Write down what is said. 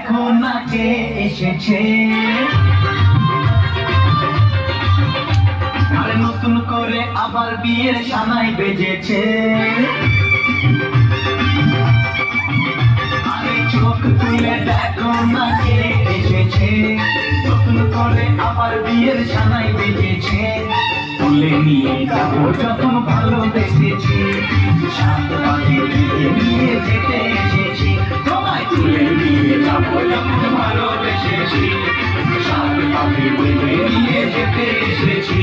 দেখো না কে এসেছে। আরে নতুন করে আবার বিয়ের সানাই বেজেছে। আরে চোখ তুলে দেখো না কে এসেছে। নতুন করে আবার বিয়ের সানাই বেজেছে। তুলে নিয়ে যাবো যখন ভালোবেসেছি, সাত পাখি নিয়ে যেতে এসেছি। তোমায় তুলে নিয়ে যাবো যখন ভালোবেসেছি, সাত পাখি নিয়ে যেতে এসেছি।